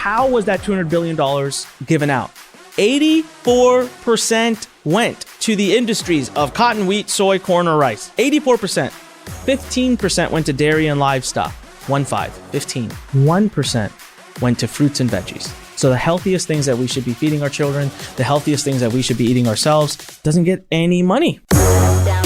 how was that $200 billion given out? 84% went to the industries of cotton, wheat, soy, corn, or rice. 84%. 15% went to dairy and livestock. 15. 1% went to fruits and veggies. So the healthiest things that we should be feeding our children, the healthiest things that we should be eating ourselves, doesn't get any money.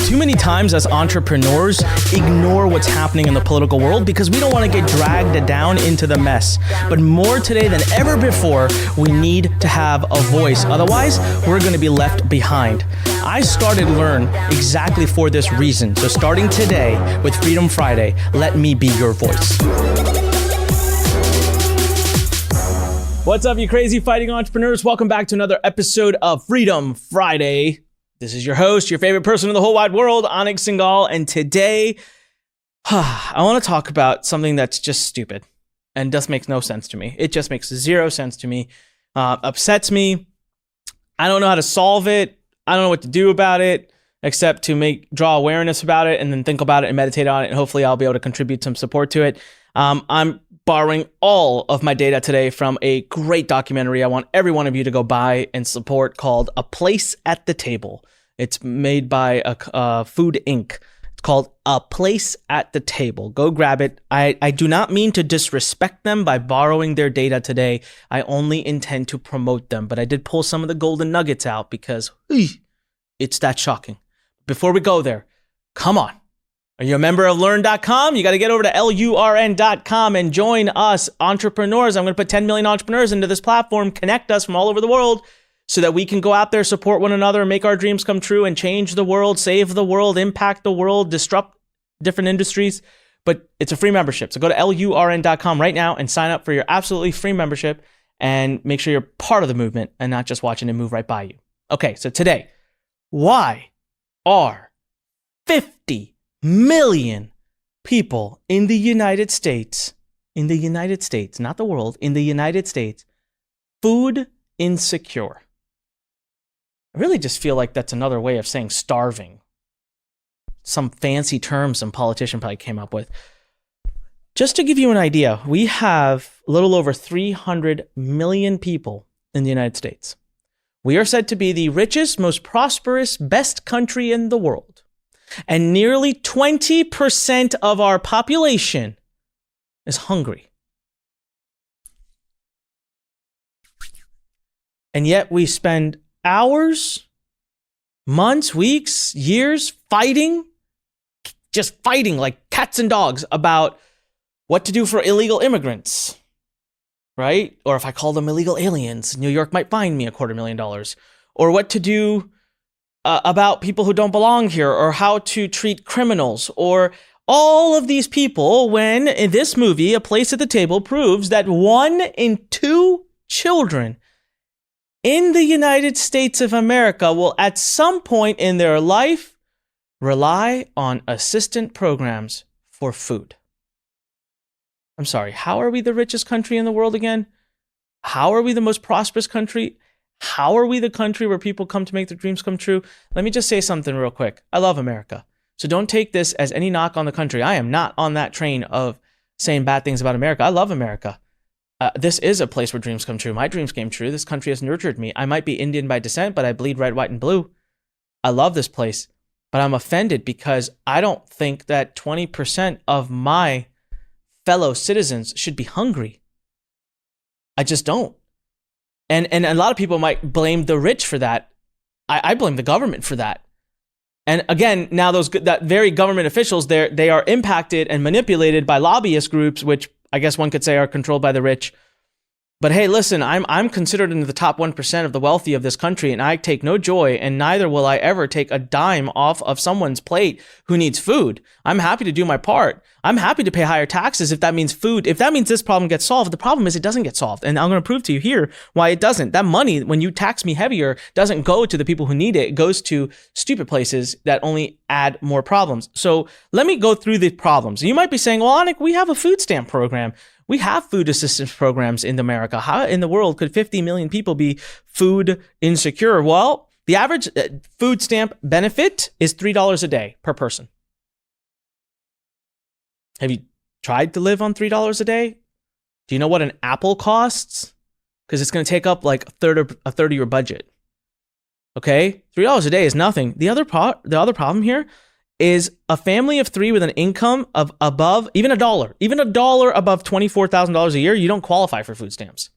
Too many times as entrepreneurs, ignore what's happening in the political world because we don't want to get dragged down into the mess. But more today than ever before, we need to have a voice. Otherwise, we're going to be left behind. I started Learn exactly for this reason. So starting today with Freedom Friday, let me be your voice. What's up, you crazy fighting entrepreneurs? Welcome back to another episode of Freedom Friday. This is your host, your favorite person in the whole wide world, Anik Singhal, and today I want to talk about something that's just stupid and just makes no sense to me. It just makes zero sense to me, upsets me. I don't know how to solve it. I don't know what to do about it except to draw awareness about it and then think about it and meditate on it, and hopefully I'll be able to contribute some support to it. I'm borrowing all of my data today from a great documentary I want every one of you to go buy and support called A Place at the Table. It's made by Food Inc. It's called A Place at the Table. Go grab it. I do not mean to disrespect them by borrowing their data today. I only intend to promote them. But I did pull some of the golden nuggets out because it's that shocking. Before we go there, come on. Are you a member of learn.com? You got to get over to LURN.com and join us entrepreneurs. I'm going to put 10 million entrepreneurs into this platform, connect us from all over the world so that we can go out there, support one another, make our dreams come true, and change the world, save the world, impact the world, disrupt different industries. But it's a free membership. So go to LURN.com right now and sign up for your absolutely free membership and make sure you're part of the movement and not just watching it move right by you. Okay, so today, why are 50 million people in the United States, not the world, in the United States, food insecure? I really just feel like that's another way of saying starving. Some fancy term some politician probably came up with. Just to give you an idea, we have a little over 300 million people in the United States. We are said to be the richest, most prosperous, best country in the world. And nearly 20% of our population is hungry. And yet we spend hours, months, weeks, years just fighting like cats and dogs about what to do for illegal immigrants, right? Or if I call them illegal aliens, New York might fine me $250,000. Or what to do about people who don't belong here, or how to treat criminals, or all of these people, when in this movie, A Place at the Table, proves that 1 in 2 children in the United States of America will at some point in their life rely on assistance programs for food. I'm sorry, how are we the richest country in the world again? How are we the most prosperous country? How are we the country where people come to make their dreams come true? Let me just say something real quick. I love America. So don't take this as any knock on the country. I am not on that train of saying bad things about America. I love America. This is a place where dreams come true. My dreams came true. This country has nurtured me. I might be Indian by descent, but I bleed red, white, and blue. I love this place, but I'm offended because I don't think that 20% of my fellow citizens should be hungry. I just don't. And a lot of people might blame the rich for that. I blame the government for that. And again, now that very government officials, they are impacted and manipulated by lobbyist groups, which I guess one could say are controlled by the rich. But hey, listen, I'm considered into the top 1% of the wealthy of this country, and I take no joy, and neither will I ever take a dime off of someone's plate who needs food. I'm happy to do my part. I'm happy to pay higher taxes if that means food. If that means this problem gets solved, the problem is it doesn't get solved. And I'm going to prove to you here why it doesn't. That money, when you tax me heavier, doesn't go to the people who need it. It goes to stupid places that only add more problems. So let me go through the problems. You might be saying, well, Anik, we have a food stamp program. We have food assistance programs in America. How in the world could 50 million people be food insecure? Well, the average food stamp benefit is $3 a day per person. Have you tried to live on $3 a day? Do you know what an apple costs? Because it's going to take up like a third of your budget. Okay, $3 a day is nothing. The other problem here is a family of three with an income of above even a dollar above $24,000 a year. You don't qualify for food stamps.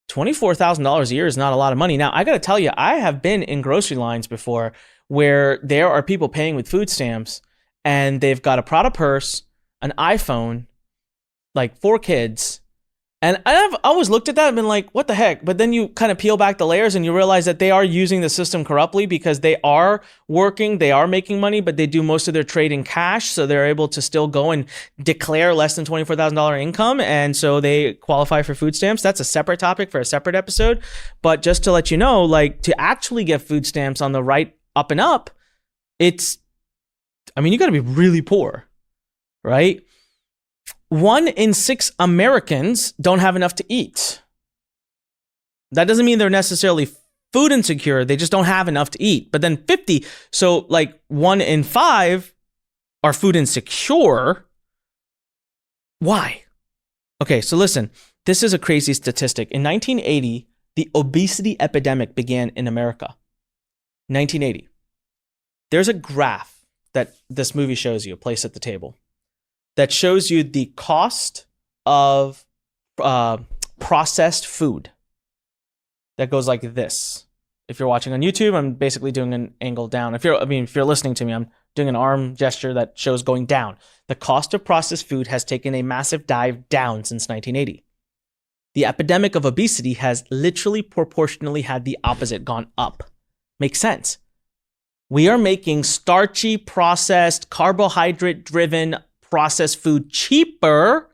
$24,000 a year is not a lot of money. Now, I got to tell you, I have been in grocery lines before where there are people paying with food stamps and they've got a Prada purse, an iPhone, like 4 kids. And I've always looked at that and been like, what the heck? But then you kind of peel back the layers and you realize that they are using the system corruptly because they are working, they are making money, but they do most of their trade in cash. So they're able to still go and declare less than $24,000 income. And so they qualify for food stamps. That's a separate topic for a separate episode. But just to let you know, like to actually get food stamps on the right up and up, you got to be really poor, right? 1 in 6 Americans don't have enough to eat. That doesn't mean they're necessarily food insecure. They just don't have enough to eat. But then 1 in 5 are food insecure. Why? Okay, so listen, this is a crazy statistic. In 1980, the obesity epidemic began in America. 1980. There's a graph that this movie shows you, A Place at the Table, that shows you the cost of processed food. That goes like this. If you're watching on YouTube, I'm basically doing an angle down. If you're listening to me, I'm doing an arm gesture that shows going down. The cost of processed food has taken a massive dive down since 1980. The epidemic of obesity has literally proportionally had the opposite, gone up. Makes sense. We are making starchy, processed, carbohydrate-driven processed food cheaper,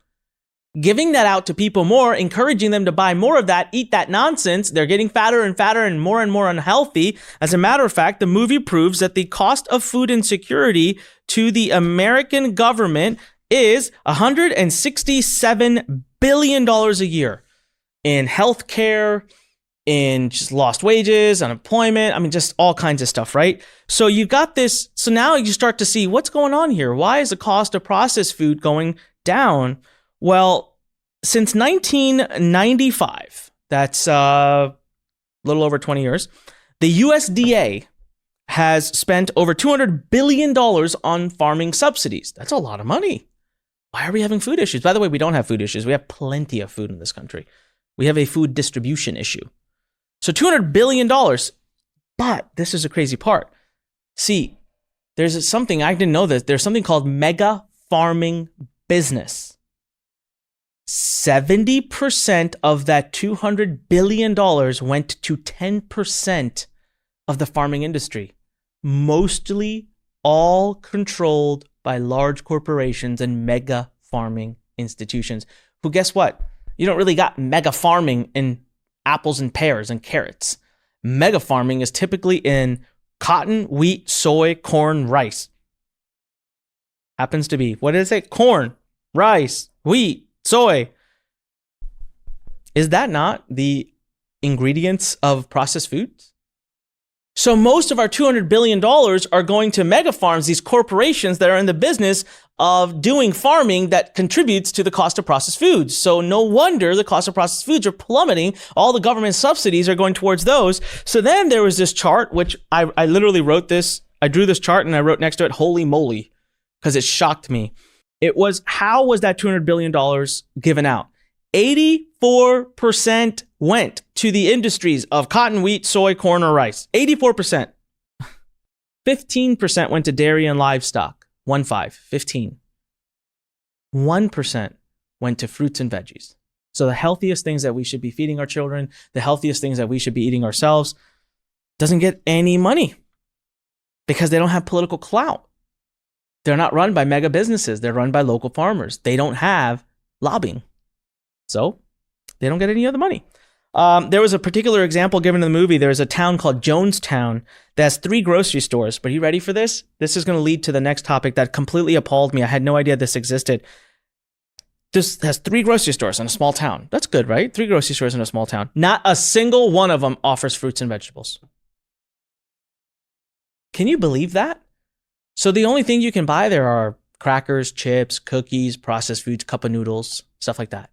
giving that out to people more, encouraging them to buy more of that, eat that nonsense. They're getting fatter and more unhealthy. As a matter of fact, the movie proves that the cost of food insecurity to the American government is $167 billion a year in healthcare, in just lost wages, unemployment, just all kinds of stuff, right? So you got this. So now you start to see what's going on here. Why is the cost of processed food going down? Well, since 1995, that's a little over 20 years, the USDA has spent over $200 billion on farming subsidies. That's a lot of money. Why are we having food issues? By the way, we don't have food issues. We have plenty of food in this country. We have a food distribution issue. So $200 billion. But this is a crazy part. See, there's something, I didn't know this. There's something called mega farming business. 70% of that $200 billion went to 10% of the farming industry. Mostly all controlled by large corporations and mega farming institutions. Who, guess what? You don't really got mega farming in apples and pears and carrots. Mega farming is typically in cotton, wheat, soy, corn, rice. Happens to be, what is it? Corn, rice, wheat, soy. Is that not the ingredients of processed foods? So most of our $200 billion are going to mega farms, these corporations that are in the business of doing farming that contributes to the cost of processed foods. So no wonder the cost of processed foods are plummeting. All the government subsidies are going towards those. So then there was this chart, which I literally wrote this. I drew this chart and I wrote next to it, holy moly, because it shocked me. It was, how was that $200 billion given out? 84% went to the industries of cotton, wheat, soy, corn, or rice. 84%. 15% went to dairy and livestock. 15. 1% went to fruits and veggies. So the healthiest things that we should be feeding our children, the healthiest things that we should be eating ourselves, doesn't get any money because they don't have political clout. They're not run by mega businesses. They're run by local farmers. They don't have lobbying. So they don't get any other money. There was a particular example given in the movie. There's a town called Jonestown that has 3 grocery stores. But are you ready for this? This is going to lead to the next topic that completely appalled me. I had no idea this existed. This has 3 grocery stores in a small town. That's good, right? 3 grocery stores in a small town. Not a single one of them offers fruits and vegetables. Can you believe that? So the only thing you can buy there are crackers, chips, cookies, processed foods, cup of noodles, stuff like that.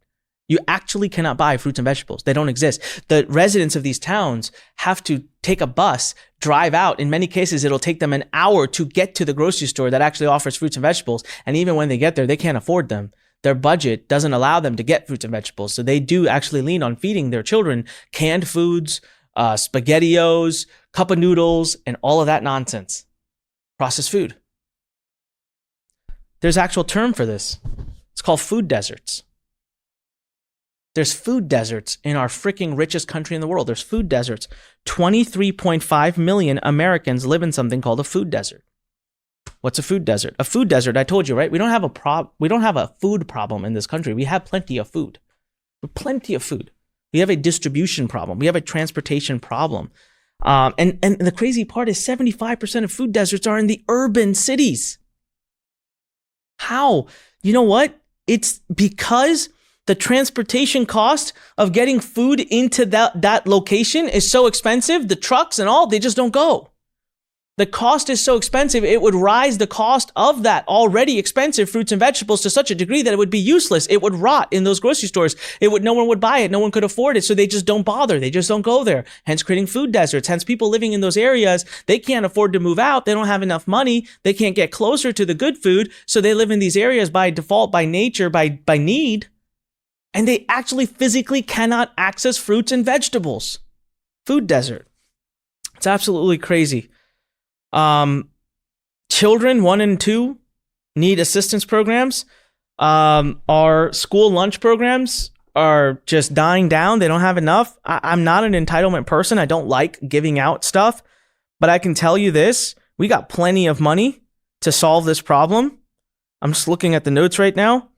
You actually cannot buy fruits and vegetables. They don't exist. The residents of these towns have to take a bus, drive out. In many cases, it'll take them an hour to get to the grocery store that actually offers fruits and vegetables. And even when they get there, they can't afford them. Their budget doesn't allow them to get fruits and vegetables. So they do actually lean on feeding their children canned foods, SpaghettiOs, cup of noodles, and all of that nonsense. Processed food. There's an actual term for this. It's called food deserts. There's food deserts in our freaking richest country in the world. There's food deserts. 23.5 million Americans live in something called a food desert. What's a food desert? A food desert, I told you, right? We don't have a food problem in this country. We have plenty of food. Plenty of food. We have a distribution problem. We have a transportation problem. And the crazy part is 75% of food deserts are in the urban cities. How? You know what? It's because the transportation cost of getting food into that location is so expensive. The trucks and all, they just don't go. The cost is so expensive, it would rise the cost of that already expensive fruits and vegetables to such a degree that it would be useless. It would rot in those grocery stores. No one would buy it. No one could afford it. So they just don't bother. They just don't go there. Hence creating food deserts. Hence people living in those areas, they can't afford to move out. They don't have enough money. They can't get closer to the good food. So they live in these areas by default, by nature, by need. And they actually physically cannot access fruits and vegetables. Food desert. It's absolutely crazy. Children 1 and 2 need assistance programs. Our school lunch programs are just dying down. They don't have enough. I'm not an entitlement person. I don't like giving out stuff, but I can tell you this. We got plenty of money to solve this problem. I'm just looking at the notes right now.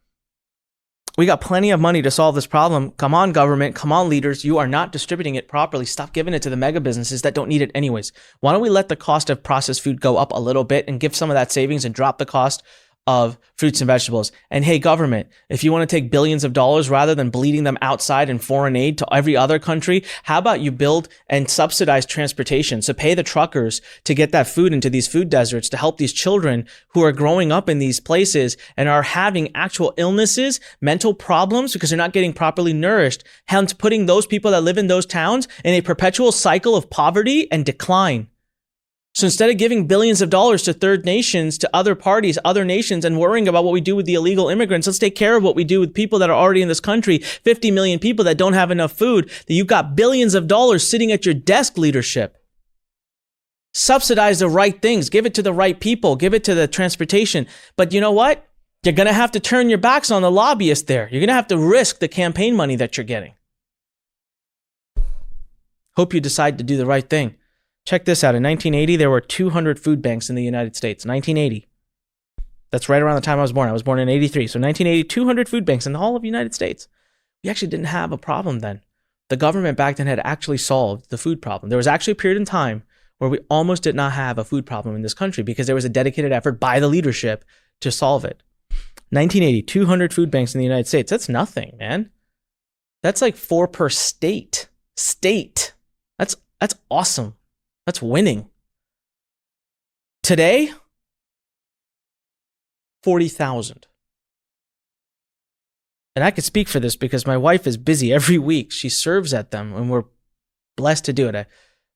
We got plenty of money to solve this problem. Come on, government. Come on, leaders. You are not distributing it properly. Stop giving it to the mega businesses that don't need it anyways. Why don't we let the cost of processed food go up a little bit and give some of that savings and drop the cost of fruits and vegetables? And hey, government, if you want to take billions of dollars rather than bleeding them outside in foreign aid to every other country, how about you build and subsidize transportation? So pay the truckers to get that food into these food deserts to help these children who are growing up in these places and are having actual illnesses, mental problems because they're not getting properly nourished. Hence putting those people that live in those towns in a perpetual cycle of poverty and decline. So instead of giving billions of dollars to third nations, to other parties, other nations, and worrying about what we do with the illegal immigrants, let's take care of what we do with people that are already in this country, 50 million people that don't have enough food, that you've got billions of dollars sitting at your desk, leadership. Subsidize the right things. Give it to the right people. Give it to the transportation. But you know what? You're going to have to turn your backs on the lobbyists there. You're going to have to risk the campaign money that you're getting. Hope you decide to do the right thing. Check this out. In 1980, there were 200 food banks in the United States. 1980. That's right around the time I was born. I was born in 83. So 1980, 200 food banks in the whole of the United States. We actually didn't have a problem then. The government back then had actually solved the food problem. There was actually a period in time where we almost did not have a food problem in this country because there was a dedicated effort by the leadership to solve it. 1980, 200 food banks in the United States. That's nothing, man. That's like 4 per state. That's awesome. That's winning. Today, 40,000. And I could speak for this because my wife is busy every week. She serves at them and we're blessed to do it. I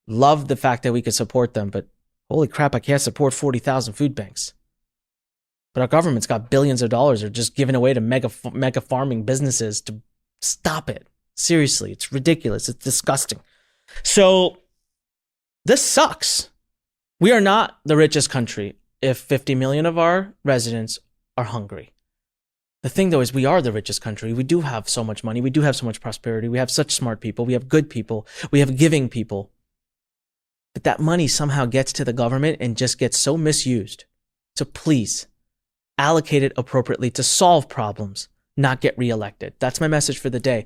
love the fact that we could support them, but holy crap, I can't support 40,000 food banks. But our government's got billions of dollars are just giving away to mega farming businesses to stop it. Seriously, it's ridiculous. It's disgusting. So this sucks. We are not the richest country if 50 million of our residents are hungry. The thing, though, is we are the richest country. We do have so much money. We do have so much prosperity. We have such smart people. We have good people. We have giving people. But that money somehow gets to the government and just gets so misused. So please, allocate it appropriately to solve problems, not get reelected. That's my message for the day.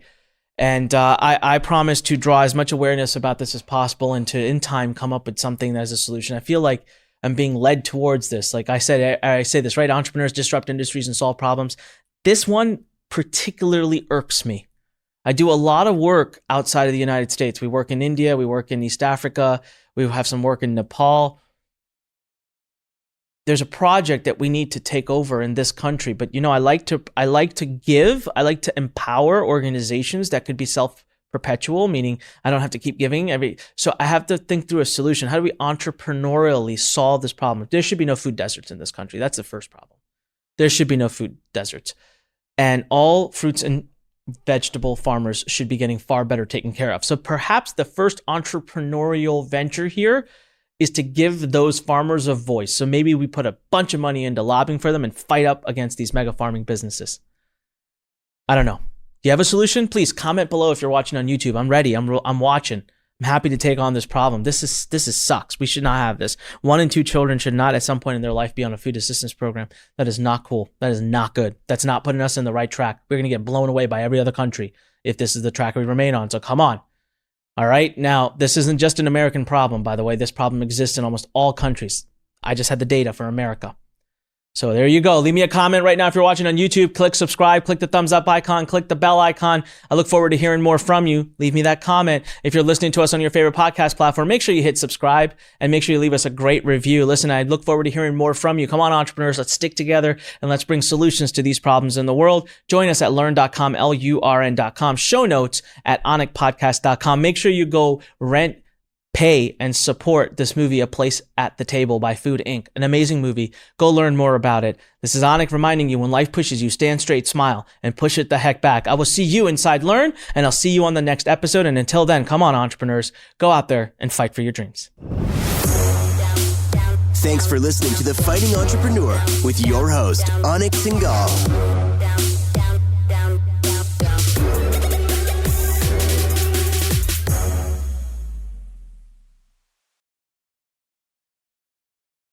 And I promise to draw as much awareness about this as possible and to, in time, come up with something that is a solution. I feel like I'm being led towards this. Like I said, I say this, right? Entrepreneurs disrupt industries and solve problems. This one particularly irks me. I do a lot of work outside of the United States. We work in India. We work in East Africa. We have some work in Nepal. there's a project that we need to take over in this country. But I like to give. I like to empower organizations that could be self-perpetual, meaning I don't have to keep giving so I have to think through a solution. How do we entrepreneurially solve this problem? There should be no food deserts in this country. That's the first problem. There should be no food deserts. And all fruits and vegetable farmers should be getting far better taken care of. So perhaps the first entrepreneurial venture here is to give those farmers a voice. So maybe we put a bunch of money into lobbying for them and fight up against these mega farming businesses. I don't know. Do you have a solution? Please comment below if you're watching on YouTube. I'm ready. I'm watching. I'm happy to take on this problem. This is sucks. We should not have this. 1 in 2 children should not at some point in their life be on a food assistance program. That is not cool. That is not good. That's not putting us in the right track. We're going to get blown away by every other country if this is the track we remain on. So come on. All right. Now, this isn't just an American problem, by the way. This problem exists in almost all countries. I just had the data for America. So there you go. Leave me a comment right now if you're watching on YouTube. Click subscribe, click the thumbs up icon, click the bell icon. I look forward to hearing more from you. Leave me that comment. If you're listening to us on your favorite podcast platform, make sure you hit subscribe and make sure you leave us a great review. Listen, I look forward to hearing more from you. Come on, entrepreneurs, let's stick together and let's bring solutions to these problems in the world. Join us at learn.com, LURN.com. Show notes at anikpodcast.com. Make sure you go rent, pay, and support this movie, A Place at the Table by Food Inc. An amazing movie. Go learn more about it. This is Anik reminding you, when life pushes you, stand straight, smile, and push it the heck back. I will see you inside Learn, and I'll see you on the next episode. And until then, come on, entrepreneurs, go out there and fight for your dreams. Thanks for listening to The Fighting Entrepreneur with your host, Anik Singhal.